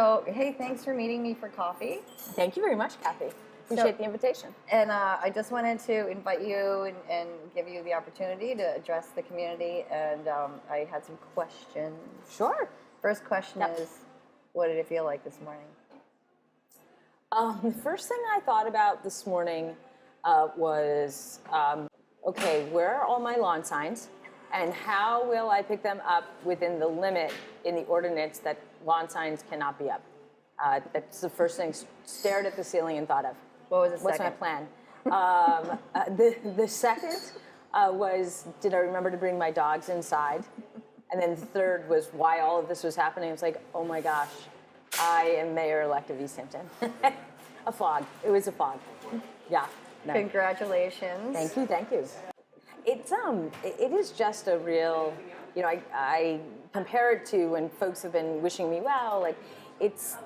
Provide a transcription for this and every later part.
So, hey, thanks for meeting me for coffee. Thank you very much, Kathy. Appreciate the invitation. And I just wanted to invite you and give you the opportunity to address the community. And I had some questions. Sure. First question is, what did it feel like this morning? The first thing I thought about this morning was, okay, where are all my lawn signs? And how will I pick them up within the limit in the ordinance that lawn signs cannot be up? That's the first thing. Stared at the ceiling and thought of. What was the What's second? my plan? The second was, did I remember to bring my dogs inside? And then the third was why all of this was happening. It was like, oh my gosh, I am mayor-elect of Easthampton. A fog. It was a fog. Yeah. No. Congratulations. Thank you. Thank you. It is just a real, you know, I compare it to when folks have been wishing me well, like it's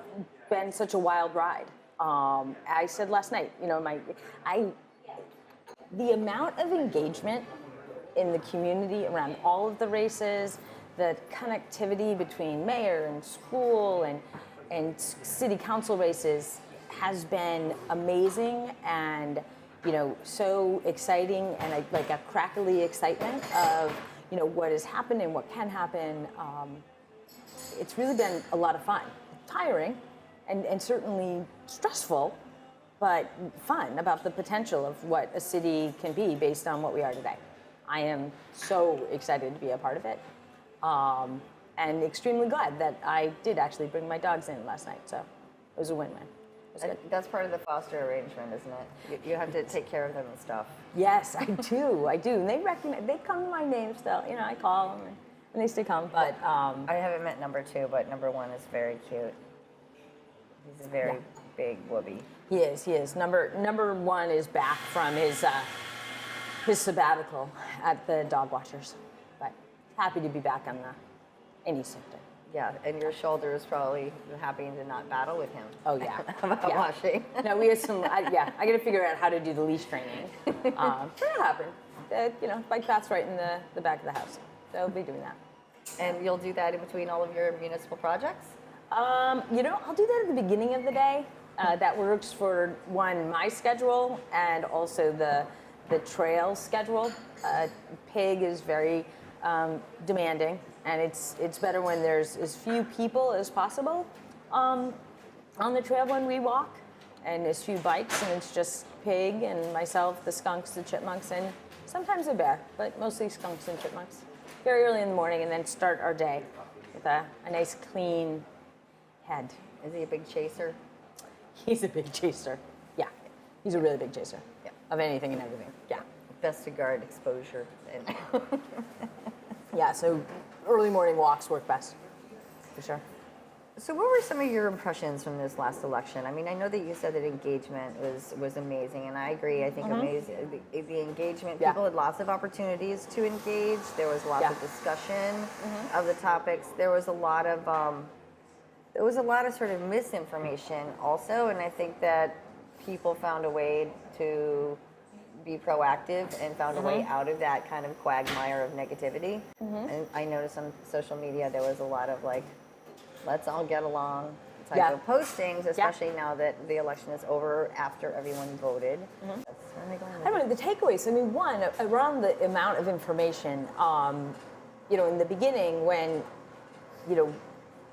been such a wild ride. I said last night, you know, the amount of engagement in the community around all of the races, the connectivity between mayor and school and city council races has been amazing and, you know, so exciting and like a crackly excitement of, you know, what has happened and what can happen. It's really been a lot of fun, tiring and certainly stressful, but fun about the potential of what a city can be based on what we are today. I am so excited to be a part of it, and extremely glad that I did actually bring my dogs in last night, so it was a win-win. That's part of the foster arrangement, isn't it? You have to take care of them and stuff. Yes, I do. And they recognize, they come to my name still. You know, I call them and they still come, but... I haven't met number 2, but number 1 is very cute. He's a very big whoopee. He is. Number 1 is back from his sabbatical at the dog watchers, but happy to be back in Easthampton. Yeah, and your shoulder is probably happy to not battle with him. Oh yeah, about washing. No, we had some. I got to figure out how to do the leash training. It'll happen. You know, bike path's right in the back of the house, so I'll be doing that. And you'll do that in between all of your municipal projects? You know, I'll do that at the beginning of the day. That works for my schedule and also the trail schedule. Pig is very demanding, and it's better when there's as few people as possible on the trail when we walk, and as few bikes, and it's just Pig and myself, the skunks, the chipmunks, and sometimes a bear, but mostly skunks and chipmunks. Very early in the morning, and then start our day with a nice clean head. Is he a big chaser? He's a big chaser. Yeah, he's a really big chaser. Yeah. Of anything and everything. Yeah. Best to guard exposure. Yeah, so early morning walks work best, for sure. So what were some of your impressions from this last election? I mean, I know that you said that engagement was amazing, and I agree. I think amazing the engagement. Yeah. People had lots of opportunities to engage. There was lots of discussion of the topics. There was a lot of sort of misinformation also, and I think that people found a way to be proactive and found a way out of that kind of quagmire of negativity. And I noticed on social media there was a lot of like, let's all get along type of postings, especially now that the election is over after everyone voted. I don't know, the takeaways, I mean, one, around the amount of information, you know, in the beginning when, you know,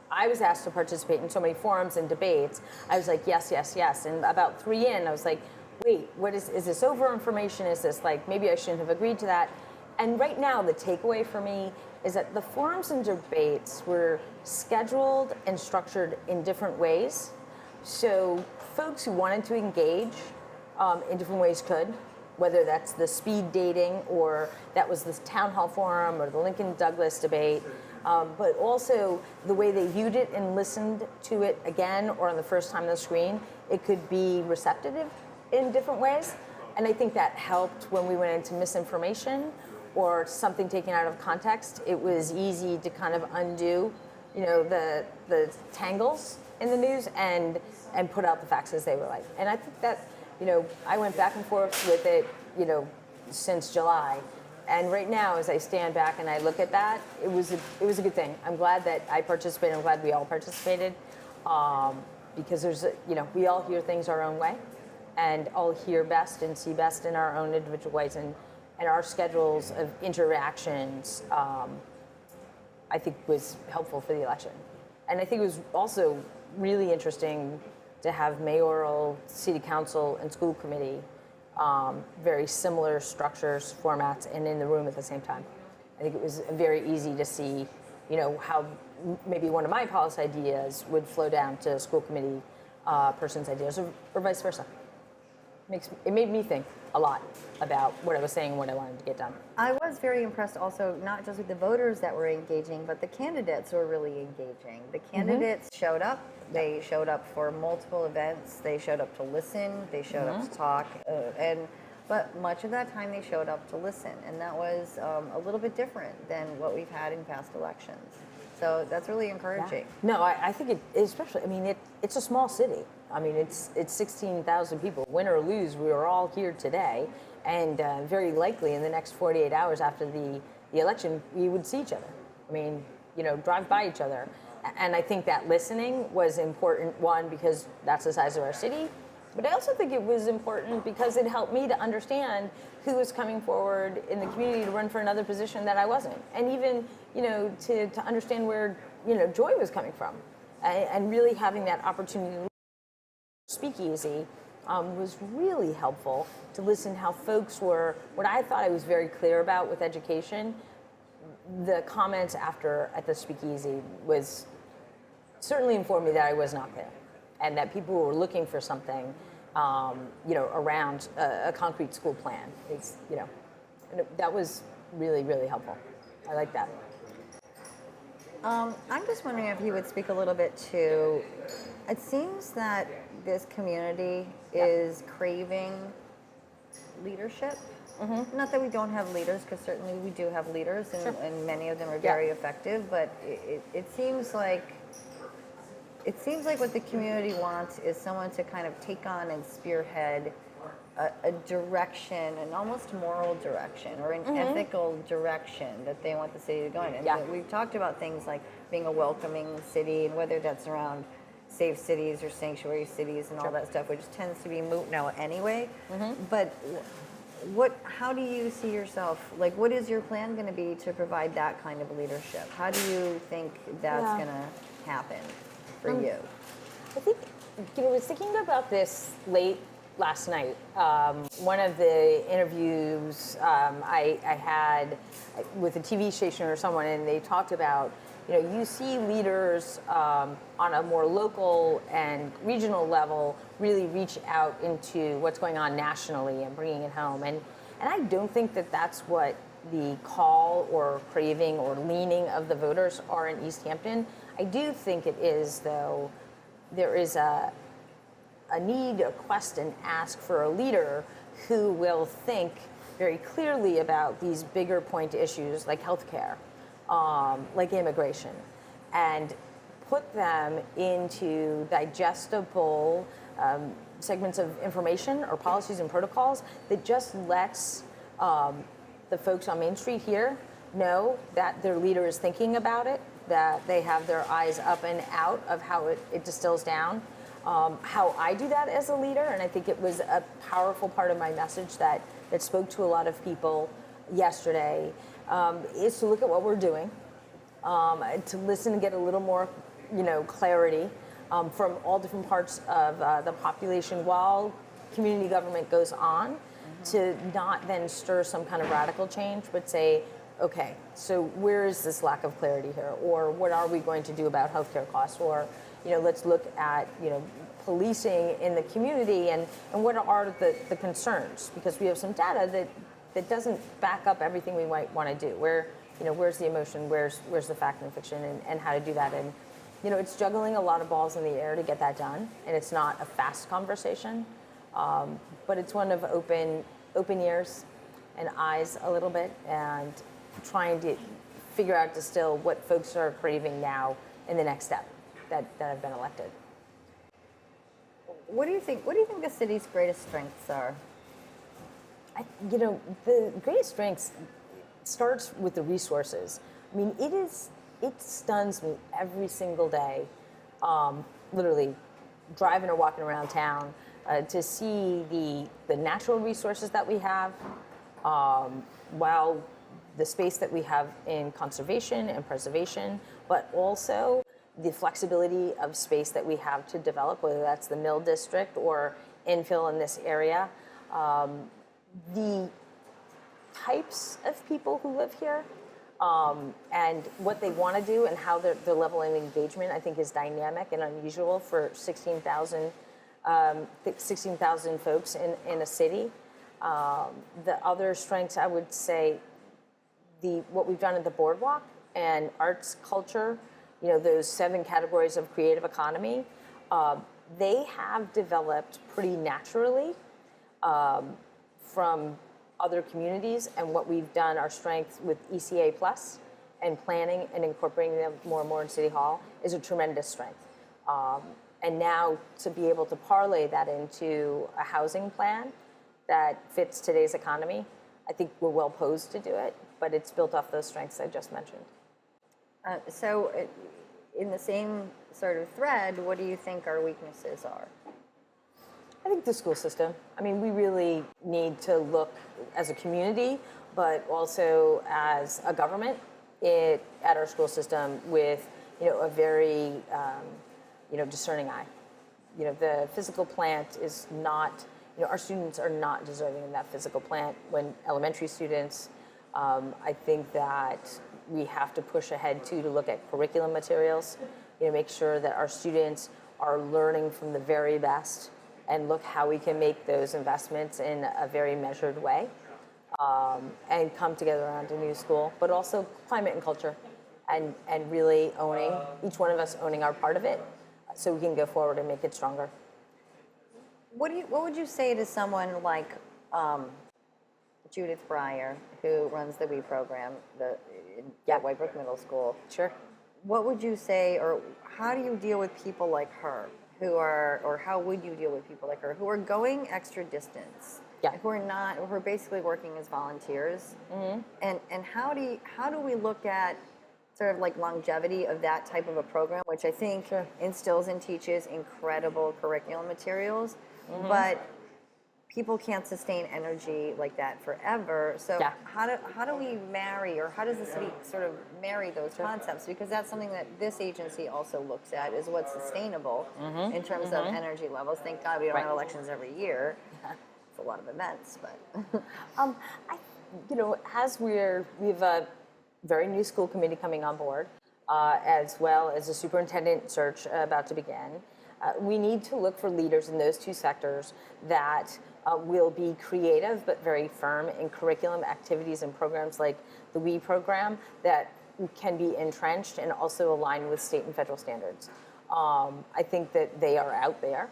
I was asked to participate in so many forums and debates, I was like, yes, yes, yes. And about 3 in, I was like, wait, what is this over information? Is this like, maybe I shouldn't have agreed to that? And right now, the takeaway for me is that the forums and debates were scheduled and structured in different ways. So folks who wanted to engage in different ways could, whether that's the speed dating or that was the town hall forum or the Lincoln Douglas debate. But also the way they viewed it and listened to it again or on the first time on the screen, it could be receptive in different ways. And I think that helped when we went into misinformation or something taken out of context. It was easy to kind of undo, you know, the tangles in the news and put out the facts as they were like. And I think that, you know, I went back and forth with it, you know, since July. And right now, as I stand back and I look at that, it was a good thing. I'm glad that I participated. I'm glad we all participated. because we all hear things our own way, and all hear best and see best in our own individual ways, and our schedules of interactions, I think, was helpful for the election. And I think it was also really interesting to have mayoral, city council, and school committee, very similar structures, formats, and in the room at the same time. I think it was very easy to see, how maybe one of my policy ideas would flow down to a school committee person's ideas, or vice versa. It made me think a lot about what I was saying and what I wanted to get done. I was very impressed also, not just with the voters that were engaging, but the candidates were really engaging. The candidates showed up. They showed up for multiple events. They showed up to listen. They showed up to talk. But much of that time they showed up to listen. And that was a little bit different than what we've had in past elections. So that's really encouraging. Yeah. No, I think especially, it's a small city. It's 16,000 people. Win or lose, we are all here today. And very likely in the next 48 hours after the election, we would see each other. Drive by each other. And I think that listening was important, one, because that's the size of our city. But I also think it was important because it helped me to understand who was coming forward in the community to run for another position that I wasn't. And even, to understand where, Joy was coming from. And really having that opportunity to speakeasy was really helpful to listen how folks were, what I thought I was very clear about with education. The comments at the speakeasy was certainly informed me that I was not there, and that people were looking for something, around a concrete school plan. That was really, really helpful. I like that. I'm just wondering if you would speak a little bit to, it seems that this community is craving leadership. Not that we don't have leaders, because certainly we do have leaders, and many of them are very effective, but it seems like what the community wants is someone to kind of take on and spearhead a direction, an almost moral direction, or an ethical direction that they want the city to go in. And we've talked about things like being a welcoming city, and whether that's around safe cities or sanctuary cities and all that stuff, which tends to be moot now anyway. But how do you see yourself, what is your plan going to be to provide that kind of leadership? How do you think that's going to happen for you? I think, I was thinking about this late last night. One of the interviews I had with a TV station or someone, and they talked about, you see leaders on a more local and regional level really reach out into what's going on nationally and bringing it home. And I don't think that that's what the call or craving or leaning of the voters are in Easthampton. I do think it is, though, there is a need, a quest, and ask for a leader who will think very clearly about these bigger point issues like healthcare, like immigration, and put them into digestible segments of information or policies and protocols that just lets the folks on Main Street here know that their leader is thinking about it, that they have their eyes up and out of how it distills down. How I do that as a leader, and I think it was a powerful part of my message that spoke to a lot of people yesterday, is to look at what we're doing, to listen and get a little more, clarity from all different parts of the population while community government goes on, to not then stir some kind of radical change, but say, okay, so where is this lack of clarity here? Or what are we going to do about healthcare costs? Or, let's look at, policing in the community and what are the concerns? Because we have some data that doesn't back up everything we might want to do. Where's the emotion? Where's the fact and fiction, and how to do that? And, it's juggling a lot of balls in the air to get that done. And it's not a fast conversation, but it's one of open ears and eyes a little bit, and trying to figure out, distill what folks are craving now in the next step that have been elected. What do you think the city's greatest strengths are? The greatest strengths starts with the resources. It stuns me every single day literally driving or walking around town to see the natural resources that we have, while the space that we have in conservation and preservation, but also the flexibility of space that we have to develop, whether that's the Mill District or infill in this area. The types of people who live here and what they want to do and how their level of engagement, I think, is dynamic and unusual for 16,000 folks in a city. The other strengths, I would say, what we've done at the boardwalk and arts, culture, those 7 categories of creative economy, they have developed pretty naturally from other communities, and what we've done, our strength with ECA Plus and planning and incorporating them more and more in City Hall is a tremendous strength. And now to be able to parlay that into a housing plan that fits today's economy, I think we're well posed to do it, but it's built off those strengths I just mentioned. So in the same sort of thread, what do you think our weaknesses are? I think the school system. I mean, we really need to look as a community, but also as a government at our school system with, a very, discerning eye. The physical plant is not, our students are not deserving of that physical plant. When elementary students, I think that we have to push ahead to look at curriculum materials, make sure that our students are learning from the very best and look how we can make those investments in a very measured way and come together around a new school, but also climate and culture and really owning, each one of us owning our part of it so we can go forward and make it stronger. What would you say to someone like Judith Breyer, who runs the WE program at Whitebrook Middle School? Sure. What would you say, or how do you deal with people like her? Or how would you deal with people like her who are going extra distance, who are basically working as volunteers, and how do we look at sort of like longevity of that type of a program, which I think instills and teaches incredible curriculum materials, but people can't sustain energy like that forever. So how do we marry, or how does the city sort of marry those concepts? Because that's something that this agency also looks at, is what's sustainable in terms of energy levels. Thank God we don't have elections every year. It's a lot of events, but as we have a very new school committee coming on board, as well as a superintendent search about to begin. We need to look for leaders in those 2 sectors that will be creative but very firm in curriculum activities and programs like the WE program that can be entrenched and also aligned with state and federal standards. I think that they are out there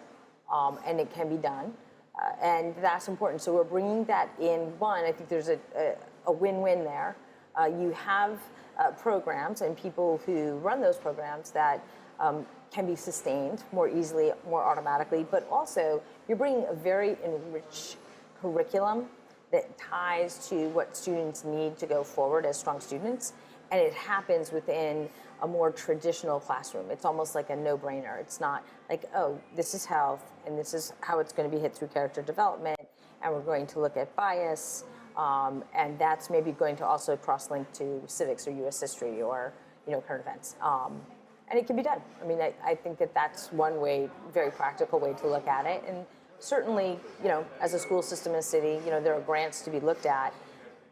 and it can be done, and that's important. So we're bringing that in. One, I think there's a win-win there. You have programs and people who run those programs that can be sustained more easily, more automatically, but also you're bringing a very enriched curriculum that ties to what students need to go forward as strong students, and it happens within a more traditional classroom. It's almost like a no-brainer. It's not like, oh, this is health, and this is how it's going to be hit through character development, and we're going to look at bias, and that's maybe going to also cross-link to civics or U.S. history or current events. And it can be done. I mean, I think that that's one way, very practical way to look at it. And certainly, as a school system in a city, there are grants to be looked at.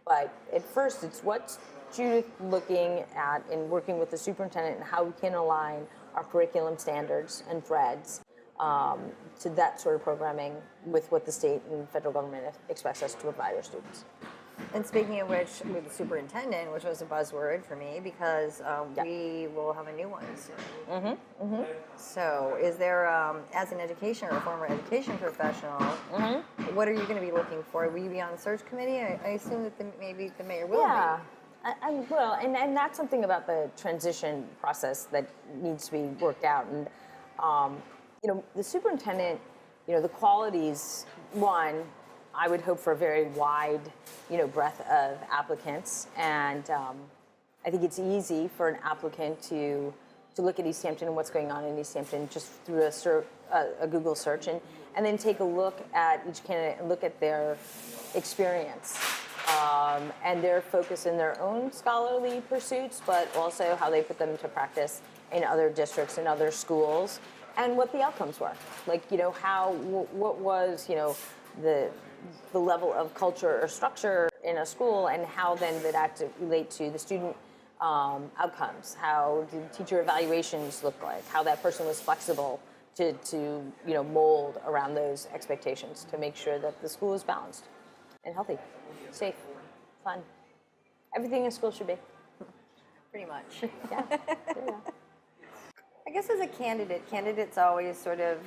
But at first, it's what's Judith looking at and working with the superintendent and how we can align our curriculum standards and threads to that sort of programming with what the state and federal government expects us to provide our students. And speaking of which, with the superintendent, which was a buzzword for me, because we will have a new one soon. So is there, as an education or a former education professional, what are you going to be looking for? Will you be on the search committee? I assume that maybe the mayor will be. I will, and that's something about the transition process that needs to be worked out. And the superintendent, the qualities, one, I would hope for a very wide, breadth of applicants, and I think it's easy for an applicant to to look at Easthampton and what's going on in Easthampton just through a Google search, and then take a look at each candidate and look at their experience and their focus in their own scholarly pursuits, but also how they put them into practice in other districts and other schools, and what the outcomes were. Like, what was, the level of culture or structure in a school, and how then did that relate to the student outcomes? How did teacher evaluations look like? How that person was flexible to mold around those expectations to make sure that the school is balanced and healthy, safe, fun. Everything a school should be. Pretty much. Yeah. I guess as a candidate, candidates always sort of,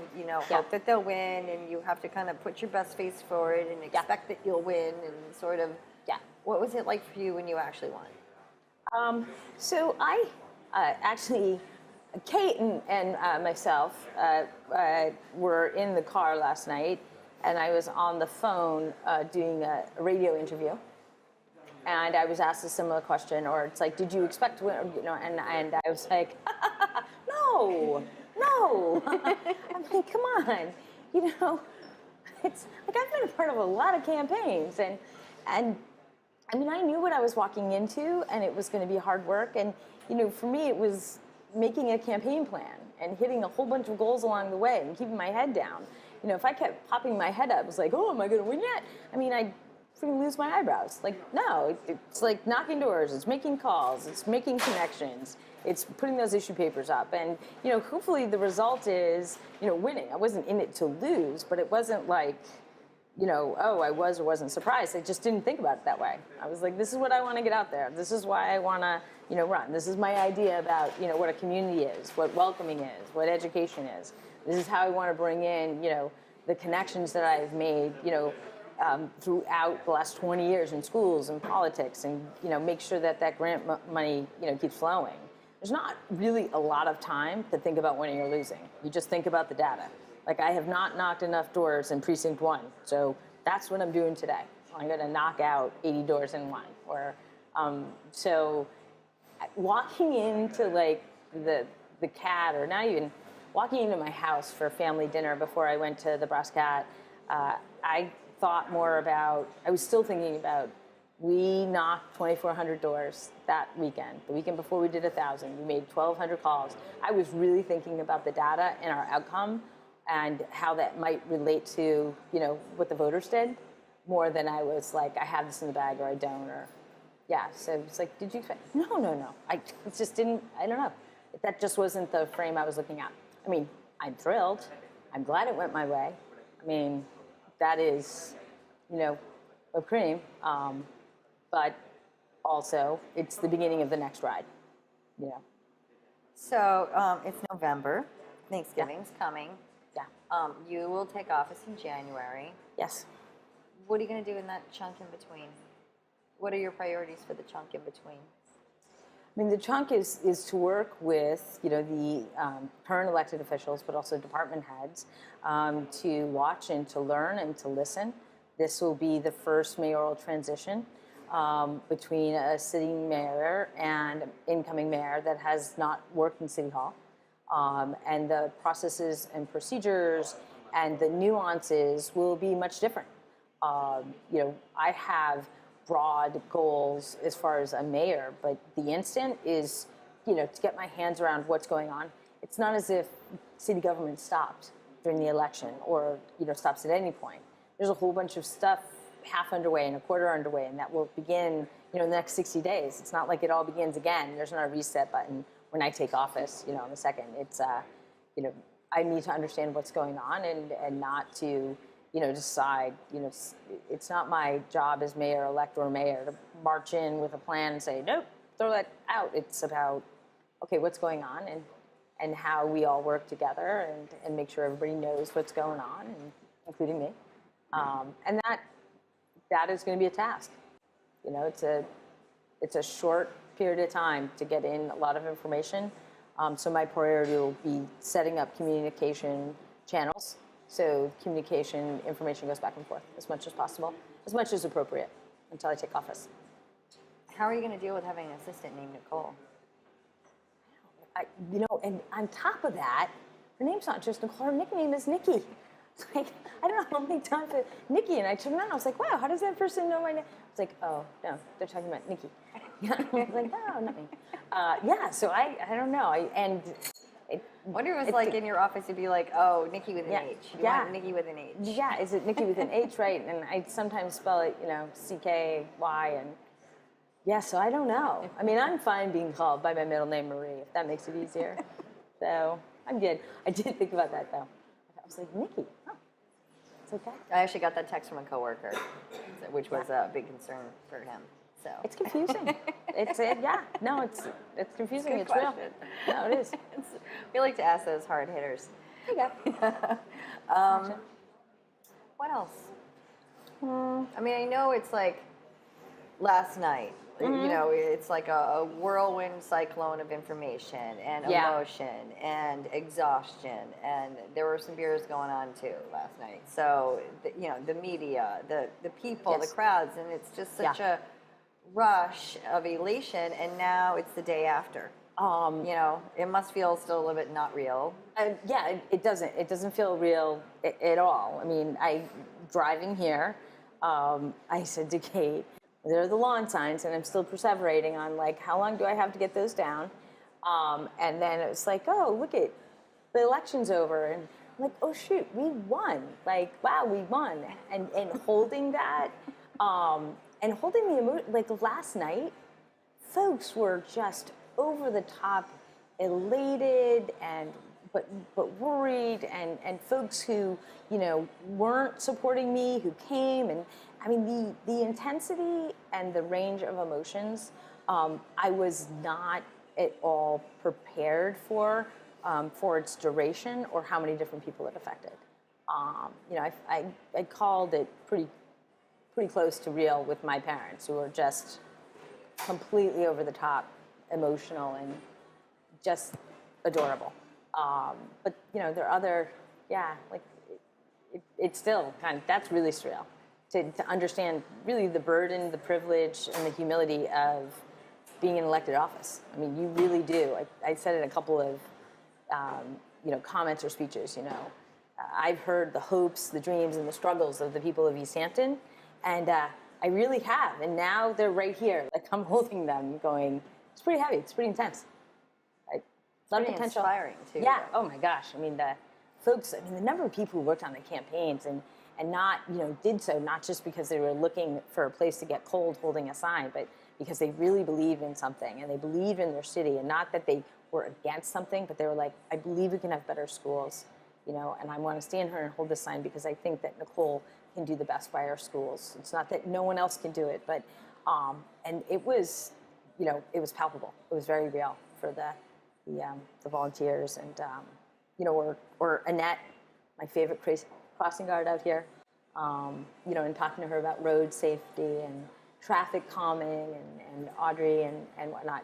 hope that they'll win, and you have to kind of put your best face forward and expect that you'll win, and sort of, what was it like for you when you actually won? So I actually, Kate and myself were in the car last night, and I was on the phone doing a radio interview, and I was asked a similar question, or it's like, did you expect to win? And I was like, no. I'm like, come on, it's like I've been a part of a lot of campaigns, and I mean, I knew what I was walking into, and it was going to be hard work, and for me, it was making a campaign plan and hitting a whole bunch of goals along the way and keeping my head down. If I kept popping my head up, it was like, oh, am I going to win yet? I mean, I'd freaking lose my eyebrows. Like, no, it's like knocking doors, it's making calls, it's making connections, it's putting those issue papers up. And, hopefully the result is, winning. I wasn't in it to lose, but it wasn't like, oh, I was or wasn't surprised. I just didn't think about it that way. I was like, this is what I want to get out there. This is why I want to, run. This is my idea about, what a community is, what welcoming is, what education is. This is how I want to bring in, the connections that I've made, throughout the last 20 years in schools and politics, and, make sure that grant money, keeps flowing. There's not really a lot of time to think about winning or losing. You just think about the data. Like, I have not knocked enough doors in precinct 1, so that's what I'm doing today. I'm going to knock out 80 doors in 1. So walking into like the cat, or not even walking into my house for family dinner before I went to the Brass Cat, I thought more about, I was still thinking about, we knocked 2,400 doors that weekend. The weekend before we did 1,000. We made 1,200 calls. I was really thinking about the data and our outcome, and how that might relate to, what the voters did, more than I was like, I have this in the bag or I don't, or, so it's like, did you expect? No. I just didn't, I don't know. That just wasn't the frame I was looking at. I mean, I'm thrilled. I'm glad it went my way. I mean, that is, a cream, but also it's the beginning of the next ride, So it's November. Thanksgiving's coming. Yeah. You will take office in January. Yes. What are you going to do in that chunk in between? What are your priorities for the chunk in between? I mean, the chunk is to work with, the current elected officials, but also department heads, to watch and to learn and to listen. This will be the first mayoral transition between a sitting mayor and incoming mayor that has not worked in City Hall. And the processes and procedures and the nuances will be much different. I have broad goals as far as a mayor, but the instant is, to get my hands around what's going on. It's not as if city government stopped during the election or, stops at any point. There's a whole bunch of stuff half underway and a quarter underway, and that will begin, in the next 60 days. It's not like it all begins again. There's not a reset button when I take office, in a second. It's, I need to understand what's going on and not to, decide, it's not my job as mayor-elect or mayor to march in with a plan and say, nope, throw that out. It's about, okay, what's going on and how we all work together and make sure everybody knows what's going on, and including me. And that is going to be a task. It's a short period of time to get in a lot of information. So my priority will be setting up communication channels, so communication information goes back and forth as much as possible, as much as appropriate, until I take office. How are you going to deal with having an assistant named Nicole? and on top of that, her name's not just Nicole, her nickname is Nikki. It's like, I don't know how many times Nikki, and I turned around, I was like, wow, how does that person know my name? It's like, oh, no, they're talking about Nikki. I was like, no, not me. So I don't know. I wonder if it was like in your office, you'd be like, oh, Nikki with an H. You want Nikki with an H. Yeah, is it Nikki with an H, right? And I sometimes spell it, CKY, and so I don't know. I mean, I'm fine being called by my middle name, Marie, if that makes it easier. So I'm good. I did think about that, though. I was like, Nikki, oh, it's okay. I actually got that text from a coworker, which was a big concern for him. So it's confusing. It's confusing. It's real. No, it is. We like to ask those hard hitters. There you go. What else? I mean, I know it's like last night. It's like a whirlwind cyclone of information and emotion and exhaustion, and there were some beers going on too last night. So the media, the people, the crowds, and it's just such a rush of elation, and now it's the day after. It must feel still a little bit not real. It doesn't. It doesn't feel real at all. I mean, driving here, I said to Kate, there are the lawn signs, and I'm still perseverating on like, how long do I have to get those down? And then it was like, oh, look at the election's over, and I'm like, oh shoot, we won! Like, wow, we won! And holding that, and holding the emotion. Like last night, folks were just over the top, elated but worried, and folks who weren't supporting me, who came, and I mean the intensity and the range of emotions, I was not at all prepared for its duration or how many different people it affected. I called it pretty close to real with my parents, who were just completely over the top, emotional, and just adorable. But there are other, it's still kind of, that's really surreal to understand really the burden, the privilege, and the humility of being in elected office. I mean, you really do. I said in a couple of, comments or speeches, I've heard the hopes, the dreams, and the struggles of the people of Easthampton, and I really have. And now they're right here. Like, I'm holding them going, it's pretty heavy. It's pretty intense. A lot of potential. Inspiring too. Yeah. Oh my gosh. I mean, the folks. I mean, the number of people who worked on the campaigns and not did so not just because they were looking for a place to get cold holding a sign, but because they really believed in something and they believed in their city, and not that they were against something, but they were like, I believe we can have better schools, and I want to stand here and hold this sign because I think that Nicole can do the best by our schools. It's not that no one else can do it, but and it was, it was palpable. It was very real for the volunteers, and or Annette, my favorite crossing guard out here, and talking to her about road safety and traffic calming, and Audrey and whatnot.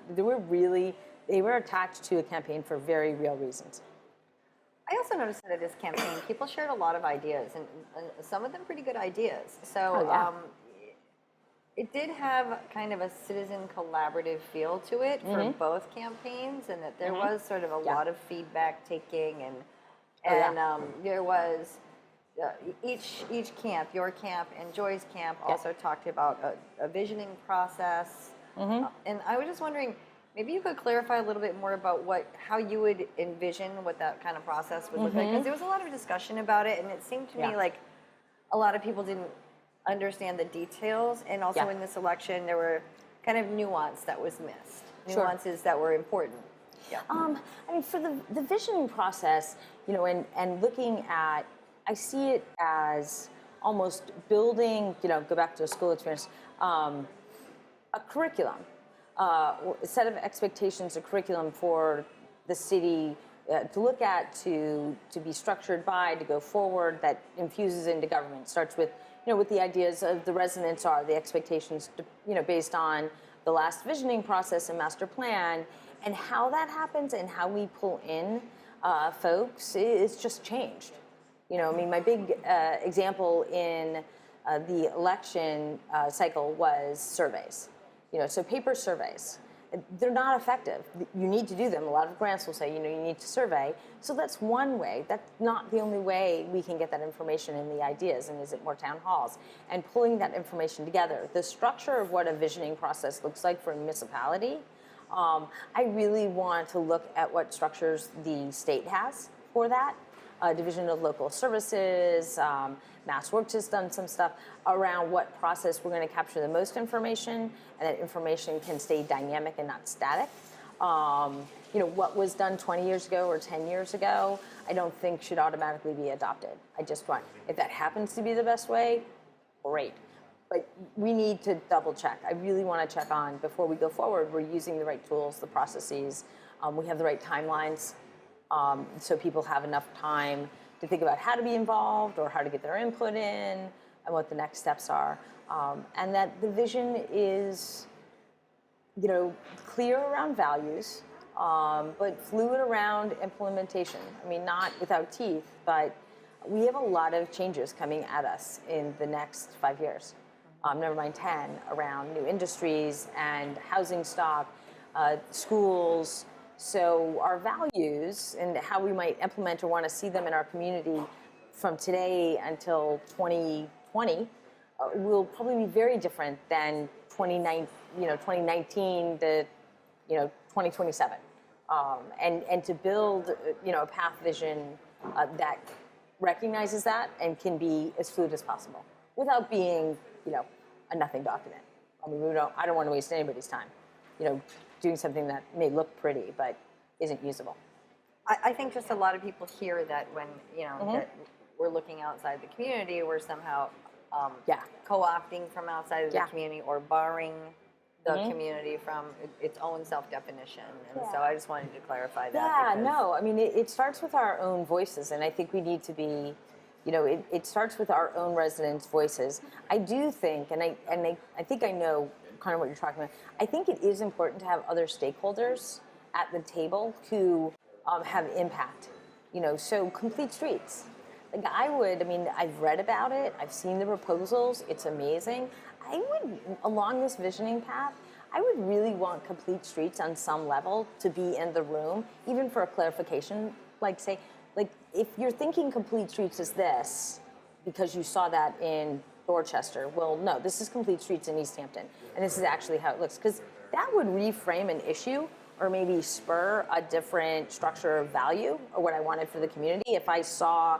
They were attached to a campaign for very real reasons. I also noticed that at this campaign, people shared a lot of ideas, and some of them pretty good ideas. So it did have kind of a citizen collaborative feel to it for both campaigns, and that there was sort of a lot of feedback taking, and there was each camp, your camp and Joy's camp, also talked about a visioning process. And I was just wondering, maybe you could clarify a little bit more about how you would envision what that kind of process would look like, because there was a lot of discussion about it, and it seemed to me like a lot of people didn't understand the details, and also in this election there were kind of nuance that was missed, nuances that were important. I mean, for the visioning process, and looking at, I see it as almost building, go back to the school experience, a curriculum, a set of expectations, a curriculum for the city to look at, to be structured by, to go forward, that infuses into government. Starts with, with the ideas of the residents are, the expectations, based on the last visioning process and master plan, and how that happens and how we pull in folks is just changed. I mean, my big example in the election cycle was surveys. So paper surveys. they're not effective. You need to do them. A lot of grants will say, you need to survey. So that's one way. That's not the only way we can get that information and the ideas, and is it more town halls? And pulling that information together. The structure of what a visioning process looks like for a municipality, I really want to look at what structures the state has for that. Division of Local Services, Mass Works has done some stuff around what process we're going to capture the most information, and that information can stay dynamic and not static. What was done 20 years ago or 10 years ago, I don't think should automatically be adopted. I just want, if that happens to be the best way, great. But we need to double check. I really want to check on, before we go forward, we're using the right tools, the processes, we have the right timelines, so people have enough time to think about how to be involved or how to get their input in and what the next steps are. And that the vision is, clear around values, but fluid around implementation. I mean, not without teeth, but we have a lot of changes coming at us in the next 5 years. Never mind 10, around new industries and housing stock, schools. So our values and how we might implement or want to see them in our community from today until 2020 will probably be very different than 2019 to 2027. And to build a path vision that recognizes that and can be as fluid as possible without being a nothing document. I mean, I don't want to waste anybody's time. Doing something that may look pretty but isn't usable. I think just a lot of people hear that when that we're looking outside the community, we're somehow co-opting from outside of the community or barring the community from its own self-definition. And so I just wanted to clarify that. Yeah, no, I mean, it starts with our own voices, and I think we need to be, it starts with our own residents' voices. I do think, and I think I know kind of what you're talking about. I think it is important to have other stakeholders at the table who have impact. So complete streets. I've read about it. I've seen the proposals. It's amazing. I would, along this visioning path, I would really want complete streets on some level to be in the room, even for a clarification. If you're thinking complete streets is this, because you saw that in Dorchester. Well, no, this is complete streets in Easthampton, and this is actually how it looks, because that would reframe an issue or maybe spur a different structure of value or what I wanted for the community if I saw,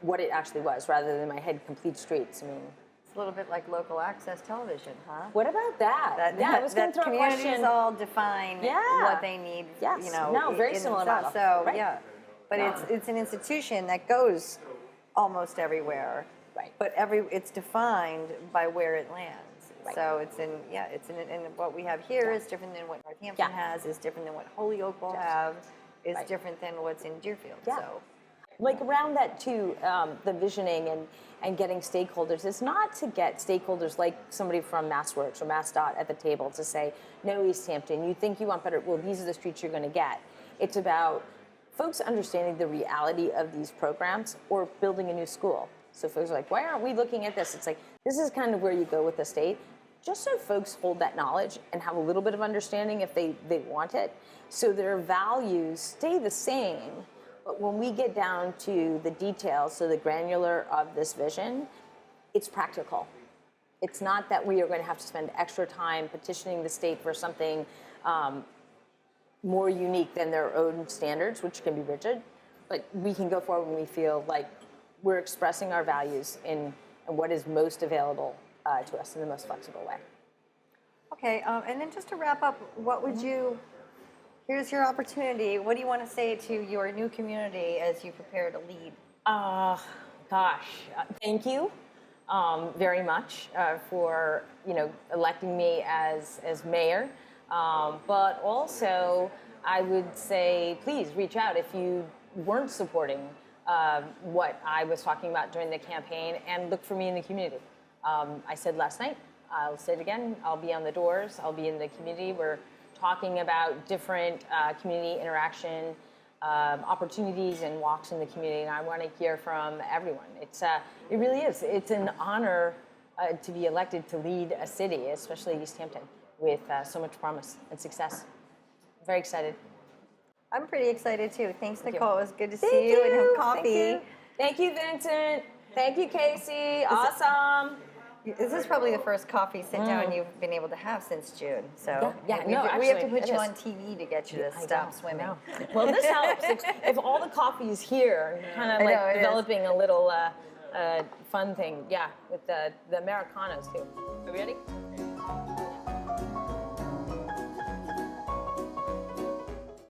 what it actually was rather than in my head complete streets. I mean, it's a little bit like local access television, huh? What about that? I was going to throw communities a question. All define what they need. Yes. No, very similar model. So right. But it's an institution that goes almost everywhere. Right. But it's defined by where it lands. Right. So it's in what we have here is different than what Northampton has, is different than what Holyoke will have, is different than what's in Deerfield. Yeah. So around that too, the visioning and getting stakeholders is not to get stakeholders like somebody from MassWorks or MassDOT at the table to say, no, Easthampton, you think you want better, well, these are the streets you're going to get. It's about folks understanding the reality of these programs or building a new school. So folks are like, why aren't we looking at this? It's like, this is kind of where you go with the state, just so folks hold that knowledge and have a little bit of understanding if they want it, so their values stay the same. But when we get down to the details, so the granular of this vision, it's practical. It's not that we are going to have to spend extra time petitioning the state for something more unique than their own standards, which can be rigid, but we can go forward when we feel like we're expressing our values in what is most available to us in the most flexible way. Okay, and then just to wrap up, what would here's your opportunity. What do you want to say to your new community as you prepare to lead? Thank you very much for electing me as mayor. But also, I would say, please reach out if you weren't supporting what I was talking about during the campaign, and look for me in the community. I said last night, I'll say it again, I'll be on the doors, I'll be in the community. We're talking about different community interaction opportunities and walks in the community, and I want to hear from everyone. It really is. It's an honor to be elected to lead a city, especially Easthampton. with so much promise and success. Very excited. I'm pretty excited too. Thanks, you. Nicole. It was good to Thank see you and have you. coffee. Thank you, Vincent. Thank you, Casey. Awesome. This is probably the first coffee sit down you've been able to have since June. So Yeah, we, no, we have to actually, put it you is. on TV to get you to I stop know, swimming. I know. Well, this helps. If all the coffee is here, kind of I like know, it is. developing a little fun thing. Yeah, with the Americanos too. Are we ready?